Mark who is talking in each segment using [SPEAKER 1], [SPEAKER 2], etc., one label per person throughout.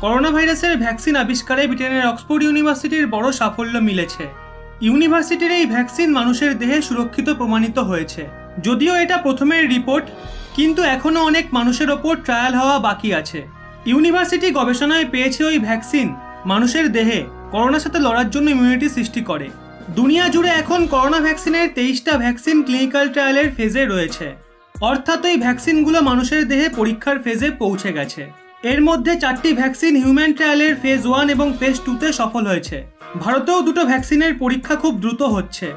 [SPEAKER 1] Corona ভাইরাসের vaccine আবিষ্কারে ব্রিটেনের Oxford ইউনিভার্সিটির বড় সাফল্য মিলেছে। ইউনিভার্সিটির এই ভ্যাকসিন মানুষের দেহে সুরক্ষিত প্রমাণিত হয়েছে। যদিও এটা প্রথমের রিপোর্ট, কিন্তু এখনও অনেক মানুষের ওপর ট্রায়াল হওয়া বাকি আছে। ইউনিভার্সিটি গবেষণায় পেয়েছে ওই ভ্যাকসিন মানুষের দেহে করোনার সাথে লড়ার জন্য ইমিউনিটি সৃষ্টি করে। দুনিয়া জুড়ে এখন করোনা ভ্যাকসিনের 23টা ভ্যাকসিন ক্লিনিক্যাল ট্রায়ালের ফেজে রয়েছে, অর্থাৎ ওই ভ্যাকসিনগুলো মানুষের দেহে পরীক্ষার ফেজে পৌঁছে গেছে। এর মধ্যে 4টি ভ্যাকসিন হিউম্যান ট্রায়ালের ফেজ 1 এবং ফেজ 2তে সফল হয়েছে। ভারতেও 2টো ভ্যাকসিনের পরীক্ষা খুব দ্রুত হচ্ছে।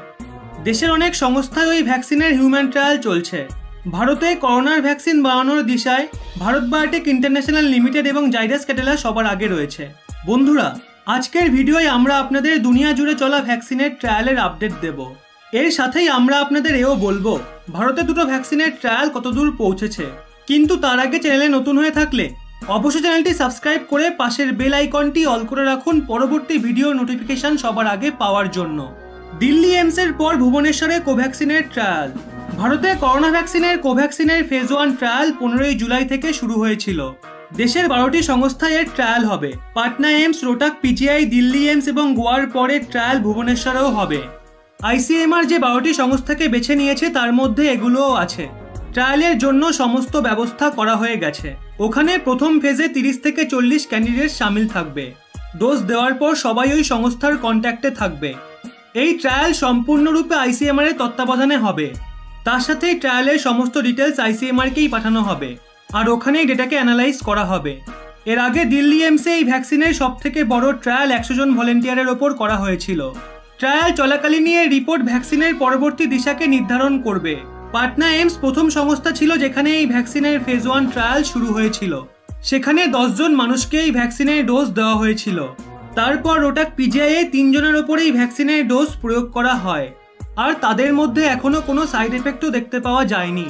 [SPEAKER 1] দেশের অনেক সংস্থায় ওই ভ্যাকসিনের হিউম্যান ট্রায়াল চলছে। ভারতে করোনার ভ্যাকসিন বানানোর দিশায় ভারত বায়োটেক ইন্টারন্যাশনাল লিমিটেড এবং জাইডাস ক্যাডিলা সবার আগে রয়েছে। বন্ধুরা, আজকের ভিডিওয় আমরা আপনাদের দুনিয়া জুড়ে চলা ভ্যাকসিনের ট্রায়ালের আপডেট দেব। এর সাথেই আমরা আপনাদের এও বলবো ভারতে 2টো ভ্যাকসিনের ট্রায়াল কতদূর পৌঁছেছে। কিন্তু তার আগে চ্যানেলে নতুন হয়ে থাকলে অবশ্যই চ্যানেলটি সাবস্ক্রাইব করে পাশের বেল আইকনটি অল করে রাখুন পরবর্তী ভিডিও নোটিফিকেশন সবার আগে পাওয়ার জন্য। দিল্লি এইমসের পর ভুবনেশ্বরে কোভ্যাক্সিনের ট্রায়াল। ভারতে করোনা ভ্যাকসিনের কোভ্যাক্সিনের ফেজ 1 ট্রায়াল 15ই জুলাই থেকে শুরু হয়েছিল। দেশের 12টি সংস্থায় এর ট্রায়াল হবে। Patna AIIMS, Rohtak, PGI, Delhi AIIMS এবং গোয়ার পরে ট্রায়াল ভুবনেশ্বরেও হবে। আইসিএমআর যে 12টি সংস্থাকে বেছে নিয়েছে তার মধ্যে এগুলোও আছে। ট্রায়ালের জন্য সমস্ত ব্যবস্থা করা হয়ে গেছে। ওখানে প্রথম ফেজে 30 থেকে 40 ক্যান্ডিডেট সামিল থাকবে। ডোজ দেওয়ার পর সবাই ওই সংস্থার কন্ট্যাক্টে থাকবে। এই ট্রায়াল সম্পূর্ণরূপে আইসিএমআর এর তত্ত্বাবধানে হবে। তার সাথে ট্রায়ালের সমস্ত ডিটেলস আইসিএমআরকেই পাঠানো হবে, আর ওখানেই ডেটাকে অ্যানালাইজ করা হবে। এর আগে দিল্লি এইমসে এই ভ্যাকসিনের সবথেকে বড় ট্রায়াল 100 জন ভলেন্টিয়ারের ওপর করা হয়েছিল। ট্রায়াল চলাকালীনই এই রিপোর্ট ভ্যাকসিনের পরবর্তী দিশাকে নির্ধারণ করবে। পাটনা এইমস প্রথম সংস্থা ছিল যেখানে এই ভ্যাকসিনের ফেজ 1 ট্রায়াল শুরু হয়েছিল। সেখানে 10 জন মানুষকে এই ভ্যাকসিনের ডোজ দেওয়া হয়েছিল। তারপর রোটাক, পিজিআই 3 জনের ওপর এই ভ্যাকসিনের ডোজ প্রয়োগ করা হয়, আর তাদের মধ্যে এখনও কোনো সাইড এফেক্টও দেখতে পাওয়া যায়নি।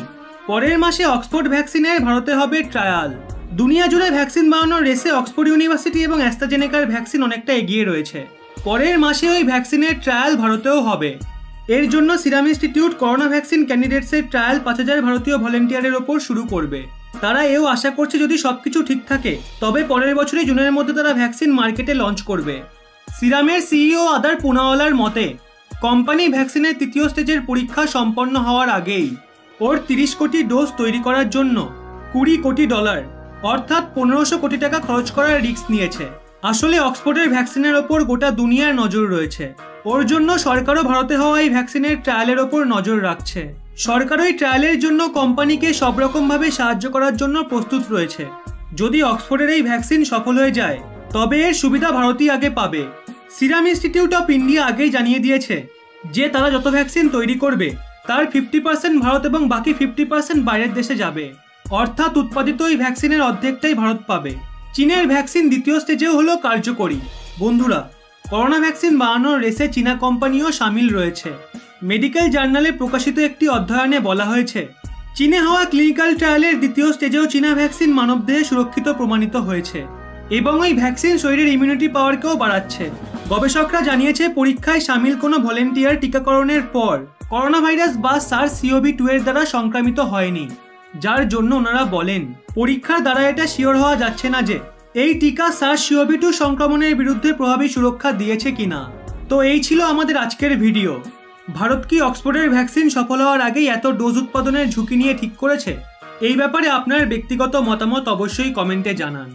[SPEAKER 1] পরের মাসে অক্সফোর্ড ভ্যাকসিনের ভারতে হবে ট্রায়াল। দুনিয়া জুড়ে ভ্যাকসিন বানানোর রেসে অক্সফোর্ড ইউনিভার্সিটি এবং অ্যাস্ট্রাজেনেকার ভ্যাকসিন অনেকটা এগিয়ে রয়েছে। পরের মাসে ওই ভ্যাকসিনের ট্রায়াল ভারতেও হবে। এর জন্য সিরাম ইনস্টিটিউট করোনা ভ্যাকসিন ক্যান্ডিডেটসের ট্রায়াল 5000 ভারতীয় ভলেন্টিয়ারের ওপর শুরু করবে। তারা এও আশা করছে যদি সবকিছু ঠিক থাকে তবে পরের বছরই জুনের মধ্যে তারা ভ্যাকসিন মার্কেটে লঞ্চ করবে। সিরামের সিইও আদার পুনাওয়ালার মতে কোম্পানি ভ্যাকসিনের 3য় স্টেজের পরীক্ষা সম্পন্ন হওয়ার আগেই ওর 30 কোটি ডোজ তৈরি করার জন্য $20 কোটি অর্থাৎ 1500 কোটি টাকা খরচ করার রিস্ক নিয়েছে। আসলে অক্সফোর্ডের ভ্যাকসিনের ওপর গোটা দুনিয়ার নজর রয়েছে। ওর জন্য সরকারও ভারতে হওয়া এই ভ্যাকসিনের ট্রায়ালের ওপর নজর রাখছে। সরকার ওই ট্রায়ালের জন্য কোম্পানিকে সব রকমভাবে সাহায্য করার জন্য প্রস্তুত রয়েছে। যদি অক্সফোর্ডের এই ভ্যাকসিন সফল হয়ে যায় তবে এর সুবিধা ভারতই আগে পাবে। সিরাম ইনস্টিটিউট অফ ইন্ডিয়া আগেই জানিয়ে দিয়েছে যে তারা যত ভ্যাকসিন তৈরি করবে তার 50% ভারত এবং বাকি 50% বাইরের দেশে যাবে, অর্থাৎ উৎপাদিত এই ভ্যাকসিনের অর্ধেকটাই ভারত পাবে। চীনের ভ্যাকসিন 2য় স্টেজেও হলো কার্যকরী। বন্ধুরা, করোনা ভ্যাকসিন বানানোর রেসে চীনা কোম্পানিও সামিল রয়েছে। মেডিকেল জার্নালে প্রকাশিত একটি অধ্যয়নে বলা হয়েছে চীনে হওয়া ক্লিনিক্যাল ট্রায়ালের 2য় স্টেজেও চীনা ভ্যাকসিন মানবদেহে সুরক্ষিত প্রমাণিত হয়েছে এবং ওই ভ্যাকসিন শরীরের ইমিউনিটি পাওয়ারকেও বাড়াচ্ছে। গবেষকরা জানিয়েছে পরীক্ষায় সামিল কোনো ভলেন্টিয়ার টিকাকরণের পর করোনা ভাইরাস বা SARS-CoV-2 এর দ্বারা সংক্রামিত হয়নি, যার জন্য ওনারা বলেন পরীক্ষার দ্বারা এটা শিওর হওয়া যাচ্ছে না যে এই টিকা SARS-CoV-2 সংক্রমণের বিরুদ্ধে প্রভাবী সুরক্ষা দিয়েছে কিনা। তো এই ছিল আমাদের আজকের ভিডিও। ভারত কি অক্সফোর্ডের ভ্যাকসিন সফল হওয়ার আগেই এত ডোজ উৎপাদনের ঝুঁকি নিয়ে ঠিক করেছে? এই ব্যাপারে আপনার ব্যক্তিগত মতামত অবশ্যই কমেন্টে জানান।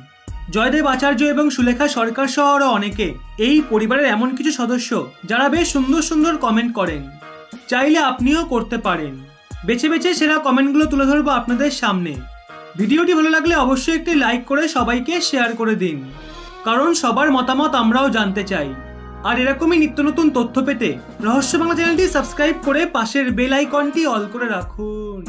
[SPEAKER 1] জয়দেব আচার্য এবং সুলেখা সরকার সহ আরও অনেকে এই পরিবারের এমন কিছু সদস্য যারা বেশ সুন্দর সুন্দর কমেন্ট করেন। চাইলে আপনিও করতে পারেন। বেছে বেছে সেরা কমেন্টগুলো তুলে ধরবো আপনাদের সামনে। ভিডিওটি ভালো লাগলে অবশ্যই একটি লাইক করে সবাইকে শেয়ার করে দিন, কারণ সবার মতামত আমরাও জানতে চাই। আর এরকমই নিত্য নতুন তথ্য পেতে রহস্য বাংলা চ্যানেলটি সাবস্ক্রাইব করে পাশের বেল আইকনটি অল করে রাখুন।